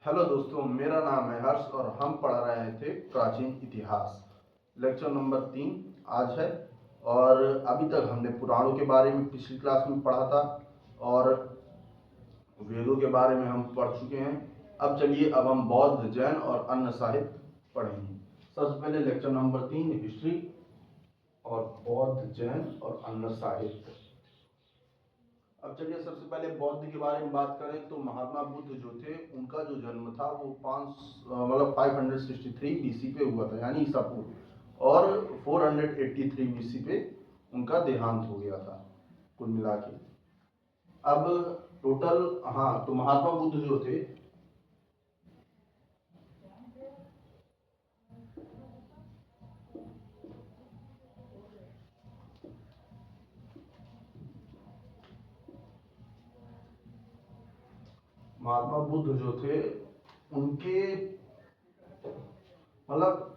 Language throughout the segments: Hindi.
हेलो दोस्तों, मेरा नाम है हर्ष और हम पढ़ रहे थे प्राचीन इतिहास। लेक्चर नंबर 3 आज है। और अभी तक हमने पुराणों के बारे में पिछली क्लास में पढ़ा था और वेदों के बारे में हम पढ़ चुके हैं। अब चलिए, अब हम बौद्ध, जैन और अन्य साहित्य पढ़ेंगे। सबसे पहले लेक्चर नंबर 3 हिस्ट्री और बौद्ध, जैन और अन्य साहित्य। अब चलिए, सबसे पहले बौद्ध के बारे में बात करें तो महात्मा बुद्ध जो थे, उनका जो जन्म था वो 563 बीसी पे हुआ था, यानी ईसा पूर्व। और 483 बीसी पे उनका देहांत हो गया था कुल मिला के। अब टोटल, हाँ, तो महात्मा बुद्ध जो थे, महात्मा बुद्ध जो थे उनके मतलब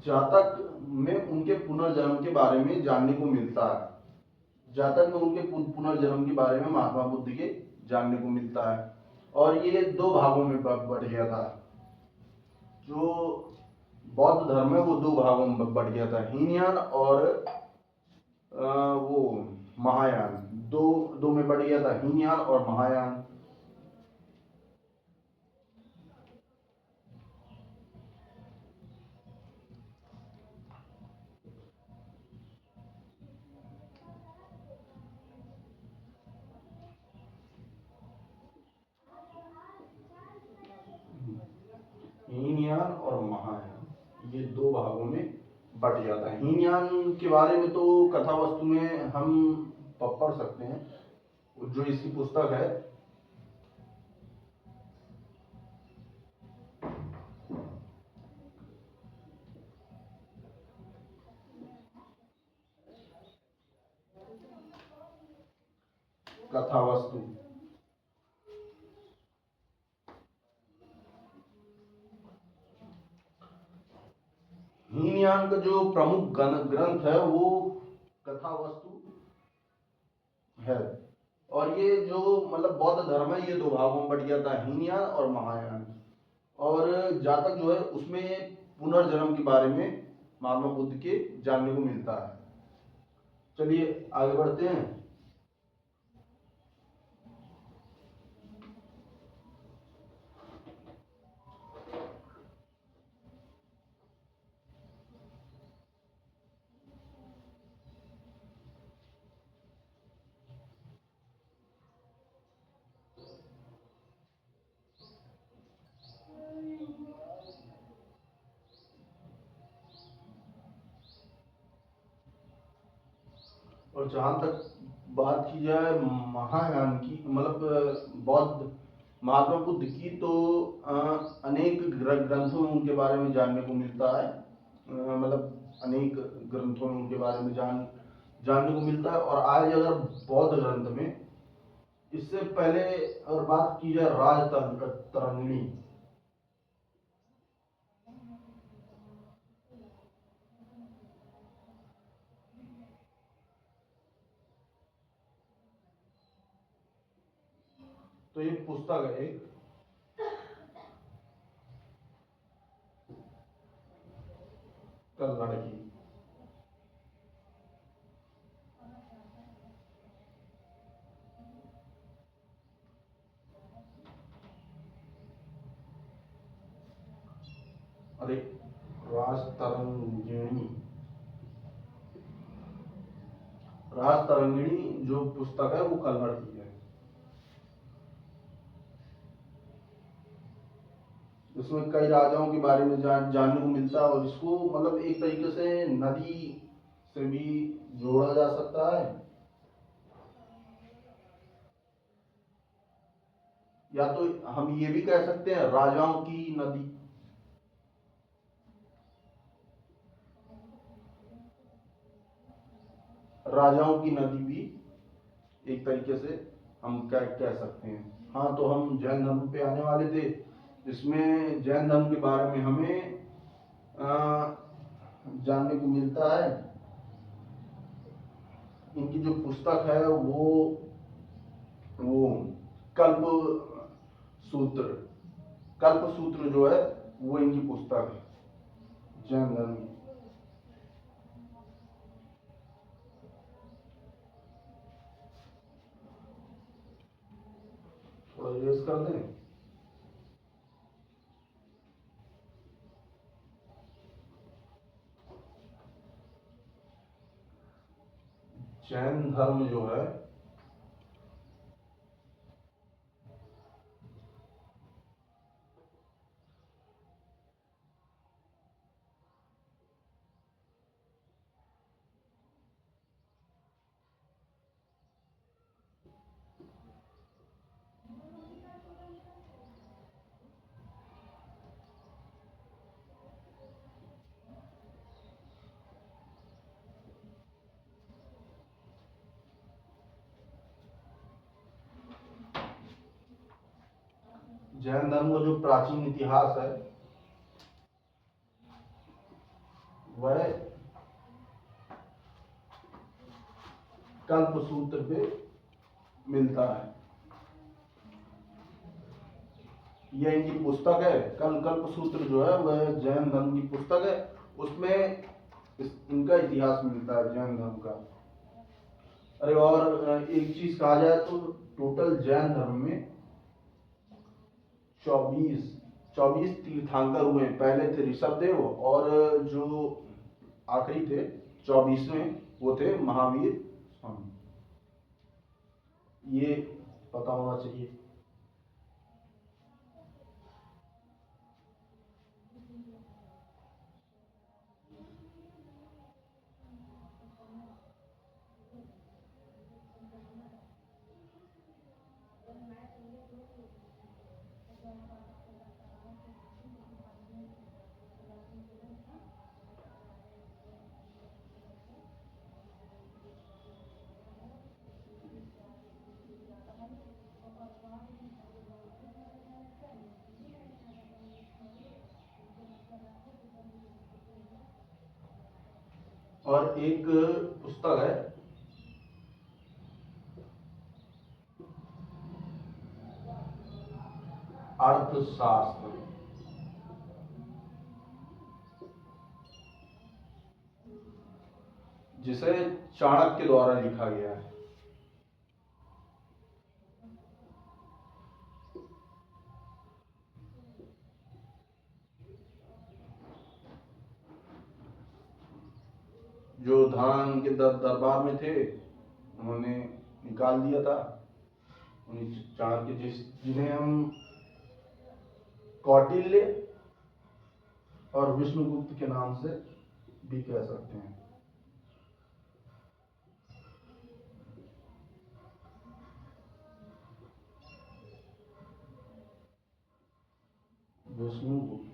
जातक में उनके पुनर्जन्म के बारे में जानने को मिलता है। जातक में उनके पुनर्जन्म के बारे में महात्मा बुद्ध के जानने को मिलता है। और ये दो भागों में बढ़ गया था। जो बौद्ध धर्म है वो दो भागों में बढ़ गया था, हीनयान और वो महायान। दो दो में बढ़ गया था, हीनयान और महायान। हीनयान और महायान, ये दो भागों में बट जाता है। हीनयान के बारे में तो कथा वस्तु में हम पढ़ सकते हैं। जो इसकी पुस्तक है, कथा वस्तु, हीनयान का जो प्रमुख ग्रंथ है वो कथा वस्तु है। और ये जो मतलब बौद्ध धर्म है, ये दो भागों में बट गया था, हीनयान और महायान। और जातक जो है उसमें पुनर्जन्म के बारे में महात्मा बुद्ध के जानने को मिलता है। चलिए आगे बढ़ते हैं। और जहाँ तक बात की जाए महायान की, मतलब बौद्ध महात्मा बुद्ध की, तो अनेक ग्रंथों में उनके बारे में जानने को मिलता है। मतलब अनेक ग्रंथों में उनके बारे में जानने को मिलता है। और आज अगर बौद्ध ग्रंथ में, इससे पहले अगर बात की जाए राज तरंगिणी, तो ये पुस्तक है एक, कल्लड़ की। अरे, राज तरंगिणी जो पुस्तक है वो कल्हड़ की है। इसमें कई राजाओं के बारे में जानने को मिलता है। और इसको मतलब एक तरीके से नदी से भी जोड़ा जा सकता है, या तो हम ये भी कह सकते हैं राजाओं की नदी। राजाओं की नदी भी एक तरीके से हम क्या कह सकते हैं। हाँ, तो हम जैन धर्म पे आने वाले थे। इसमें जैन धर्म के बारे में हमें जानने को मिलता है। इनकी जो पुस्तक है वो कल्प सूत्र कल्प सूत्र जो है वो इनकी पुस्तक है जैन धर्म की। थोड़ा रेस कर दें। जैन धर्म जो है जैन धर्म का जो प्राचीन इतिहास है वह कल्प सूत्र पे मिलता है। यह इनकी पुस्तक है। कल्प सूत्र जो है वह जैन धर्म की पुस्तक है। उसमें इनका इतिहास मिलता है जैन धर्म का। अरे और एक चीज कहा जाए तो टोटल जैन धर्म में 24 तीर्थंकर हुए। पहले थे ऋषभदेव और जो आखिरी थे 24वें वो थे महावीर स्वामी। ये पता होना चाहिए। और एक पुस्तक है अर्थशास्त्र, जिसे चाणक्य द्वारा लिखा गया है। जो धनानंद के दरबार में थे उन्होंने निकाल दिया था। उन्हीं चाणक्य जिन्हें हम कौटिल्य और विष्णुगुप्त के नाम से भी कह सकते हैं। विष्णुगुप्त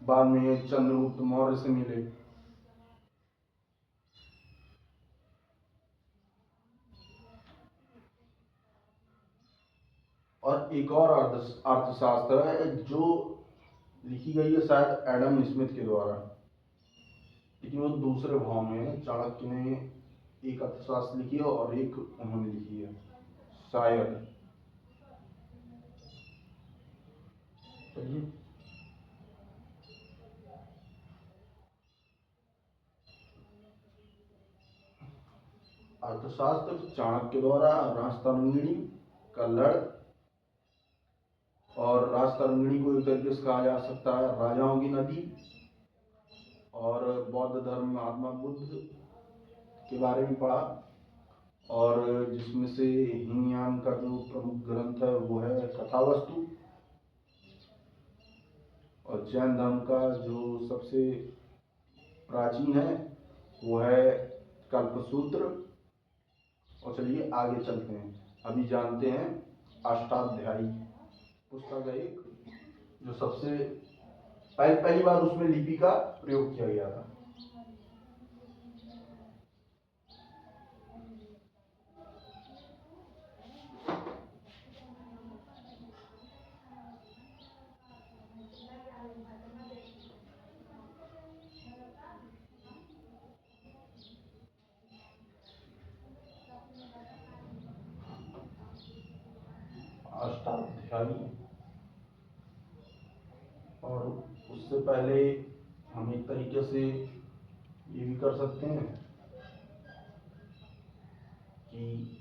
बाद में चंद्रगुप्त मौर्य से मिले। और एक और अर्थशास्त्र है जो लिखी गई है शायद एडम स्मिथ के द्वारा, लेकिन वो दूसरे भाव में है। चाणक्य ने एक अर्थशास्त्र लिखी है और एक उन्होंने लिखी है शायद। चलिए, अर्थशास्त्र चाणक्य द्वारा राजतरंगिणी, कल्लड़, और राजतरंगिणी को एक तरीके से कहा जा सकता है राजाओं की नदी, और बौद्ध धर्म में महात्मा बुद्ध के बारे में पढ़ा, और जिसमें से हीनयान का जो प्रमुख ग्रंथ है वो है कथावस्तु, और जैन धर्म का जो सबसे प्राचीन है वो है कल्पसूत्र। और चलिए आगे चलते हैं, अभी जानते हैं अष्टाध्यायी पुस्तक है एक, जो सबसे पहली बार उसमें लिपि का प्रयोग किया गया था। अध्यायी। और उससे पहले हम एक तरीके से ये भी कर सकते हैं कि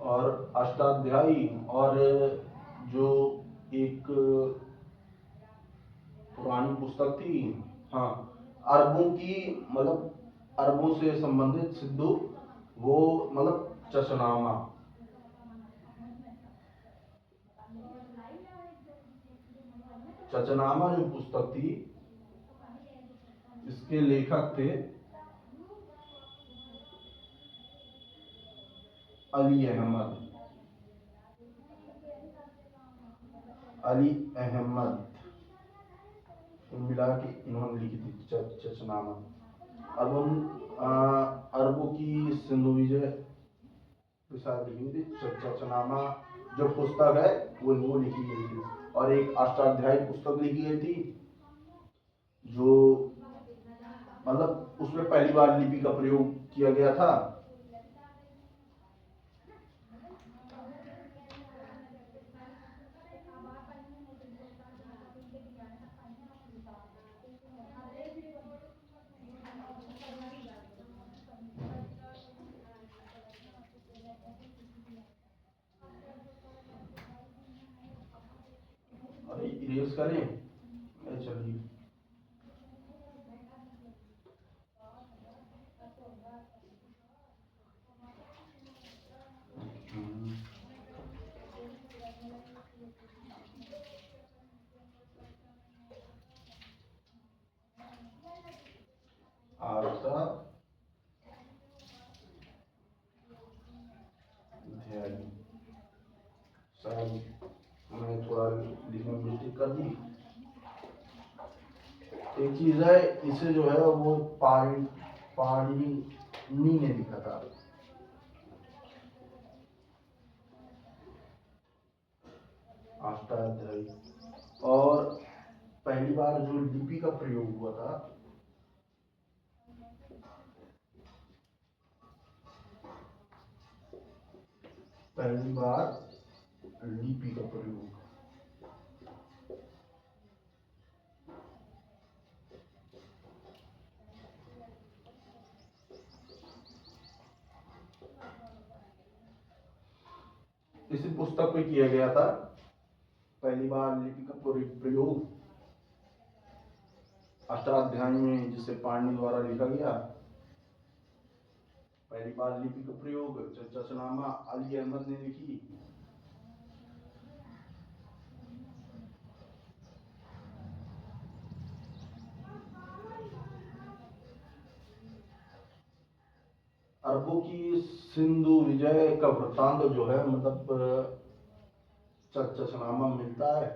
और अष्टाध्यायी और जो एक पुरानी पुस्तक थी, हाँ, अरबों की मतलब अरबों से संबंधित सिद्धू, वो मतलब चचनामा। चचनामा जो पुस्तक थी, इसके लेखक थे अली अहमद। अली अहमद मिला के इन्होंने लिखी थी चचनामा। अरबों की सिंधु विजय के साथ लिखी थी चचनामा जो पुस्तक है, वो लिखी गई थी। और एक अष्टाध्यायी पुस्तक लिखी गई थी, जो मतलब उसमें पहली बार लिपि का प्रयोग किया गया था। अरे इरेज करें, चलिए। आपका ध्यान, शायद मैं थोड़ा लिखने में मिस्टेक कर दी। एक चीज है, इसे जो है वो पाणिनी ने लिखा था। अष्टाध्यायी। और पहली बार जो लिपि का प्रयोग हुआ था, पहली बार लिपि का प्रयोग, इसी पुस्तक में किया गया था। पहली बार लिपि का प्रयोग अष्टाध्यायी में, जिसे पाणिनि द्वारा लिखा गया। पहली बार लिपि का प्रयोग चचनामा अली अहमद ने लिखी। अरबों की सिंधु विजय का वृत्तांत जो है, मतलब चचनामा मिलता है।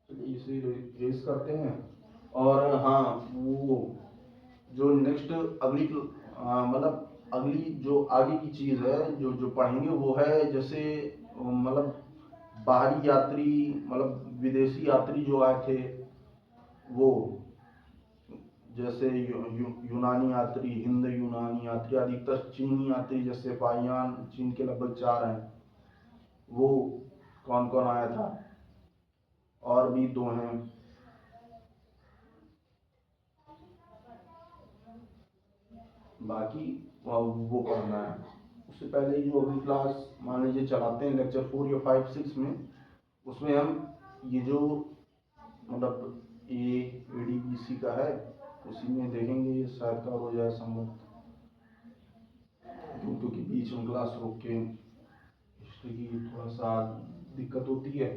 चलिए इसे रेस करते हैं। और हाँ, वो जो नेक्स्ट अगली मतलब अगली जो आगे की चीज है जो जो पढ़ेंगे, वो है जैसे मतलब बाहरी यात्री, मतलब विदेशी यात्री जो आए थे, वो जैसे यूनानी यात्री, हिंद यूनानी यात्री, अधिकतर चीनी यात्री, जैसे पाइयान चीन के लगभग 4 हैं, वो कौन कौन आया था। और भी 2 हैं। बाकी वो पढ़ना है। उससे पहले जो अगली क्लास मान लीजिए चलाते हैं, लेक्चर 4 या 5 6 में, उसमें हम ये जो मतलब ADBC का है, उसी में देखेंगे। ये शायद कवर हो जाए संभव, क्योंकि बीच में क्लास रोक के हिस्ट्री की थोड़ा सा दिक्कत होती है।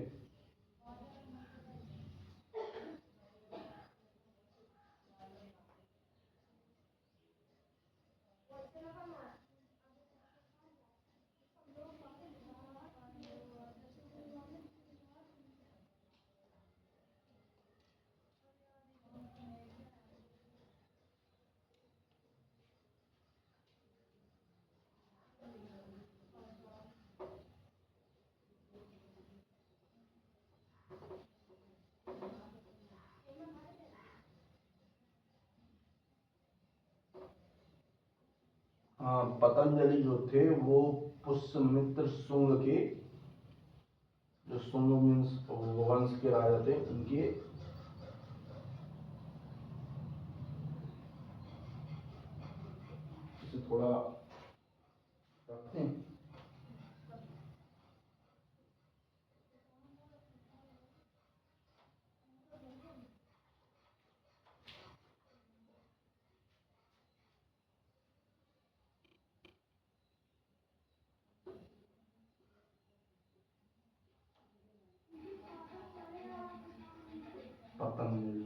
पतंजलि जो थे वो पुष्यमित्र शुंग के, जो शुंग वंश के राजा थे, उनके थोड़ा रखते हैं। पतंजलि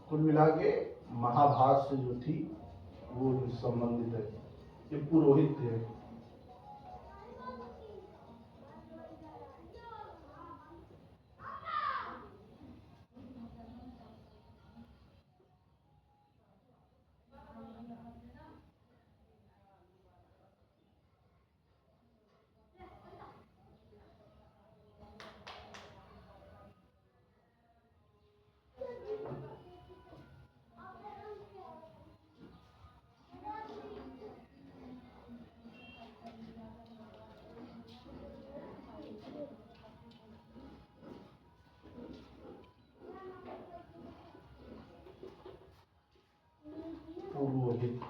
कुल मिला के महाभाष्य जो थी वो संबंधित है, ये पुरोहित थे। पुरोहित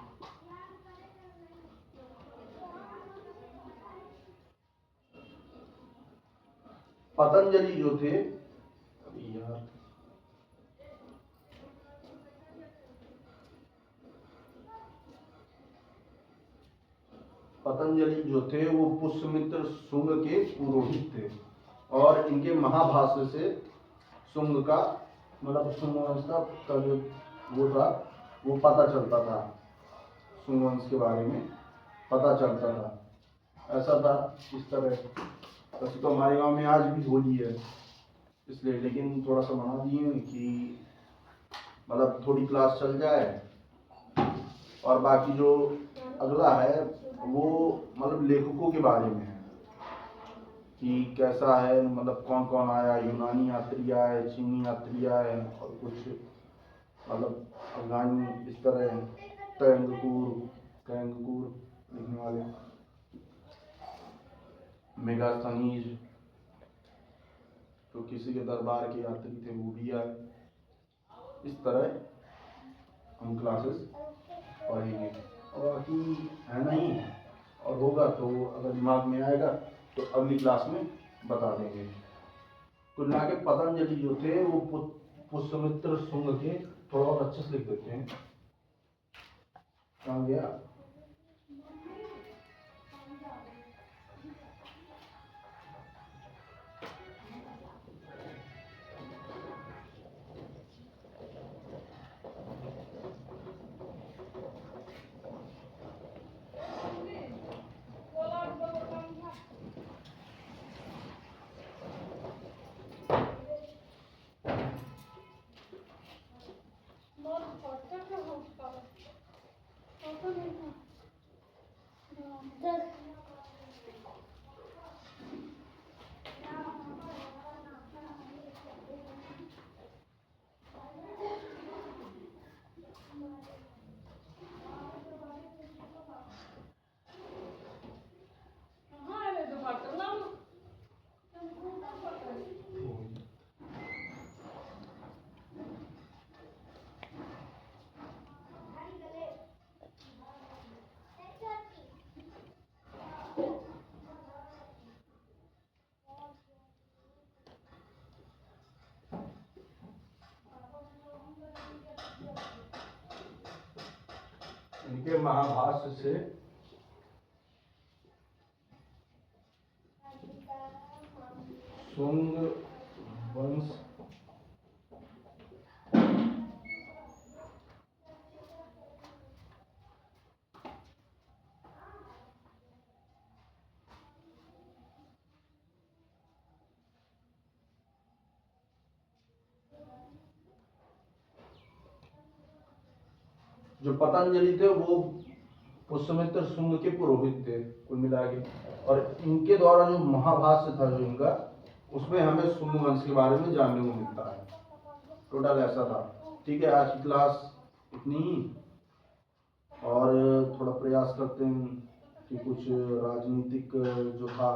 पतंजलि जो थे, यार पतंजलि जो थे वो पुष्यमित्र शुंग के पुरोहित थे और इनके महाभाष्य से शुंग का मतलब शुंग वंश का जो वो था वो पता चलता था, शुंग वंश के बारे में पता चलता था। ऐसा था इस तरह। वैसे तो हमारे गांव में आज भी होली है इसलिए, लेकिन थोड़ा सा बना दिए कि मतलब थोड़ी क्लास चल जाए और बाकी जो अगला है वो मतलब लेखकों के बारे में है कि कैसा है, मतलब कौन कौन आया, यूनानी यात्री आए, चीनी यात्री आए और कुछ मतलब अफगानी इस तरह कैंगकूर लिखने वाले, मेगास्थनीज तो किसी के दरबार के यात्री थे वो भी आए। इस तरह हम क्लासेस पढ़ेंगे और बाकी है नहीं और होगा तो अगर दिमाग में आएगा तो अगली क्लास में बता देंगे। कुल मिला के पतंजलि जो थे वो पुष्यमित्र शुंग के, थोड़ा और अच्छे से लिख देते हैं, कहाँ गया, इनके महाभाष्य से शुंग वंश जो पतंजलि थे वो पुष्यमित्र शुंग के पुरोहित थे कुल मिला के, और इनके द्वारा जो महाभाष्य था जो इनका, उसमें हमें शुंग वंश के बारे में जानने को मिलता है। टोटल ऐसा था। ठीक है, आज की क्लास इतनी ही, और थोड़ा प्रयास करते हैं कि कुछ राजनीतिक जो था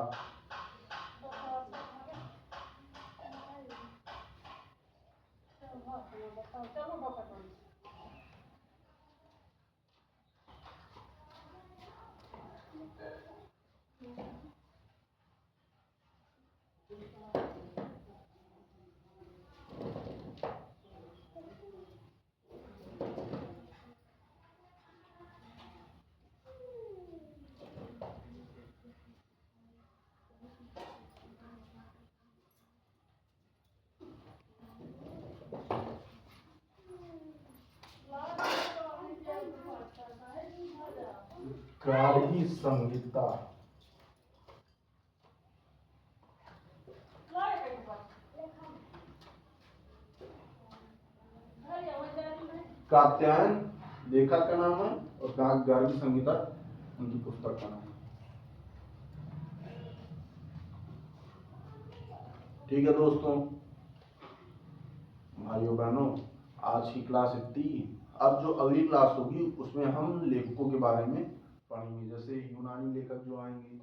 गार्गी संहिता। कात्यायन लेखक का नाम है और गार्गी संहिता उनकी पुस्तक का नाम है। ठीक है दोस्तों, भाइयों बहनों, आज की क्लास इतनी। अब जो अगली क्लास होगी उसमें हम लेखकों के बारे में पढ़ेंगे, जैसे यूनानी लेखक जो आएंगे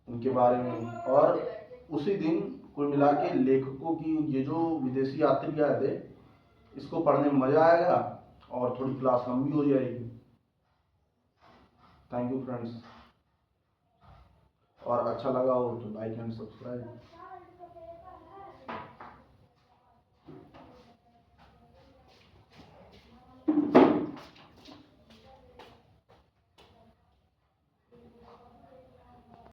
उनके बारे में, और उसी दिन कुल मिला के लेखकों की ये जो विदेशी यात्री आए थे इसको पढ़ने में मजा आएगा और थोड़ी क्लास लंबी हो जाएगी। थैंक यू फ्रेंड्स, और अच्छा लगा हो तो लाइक एंड सब्सक्राइब।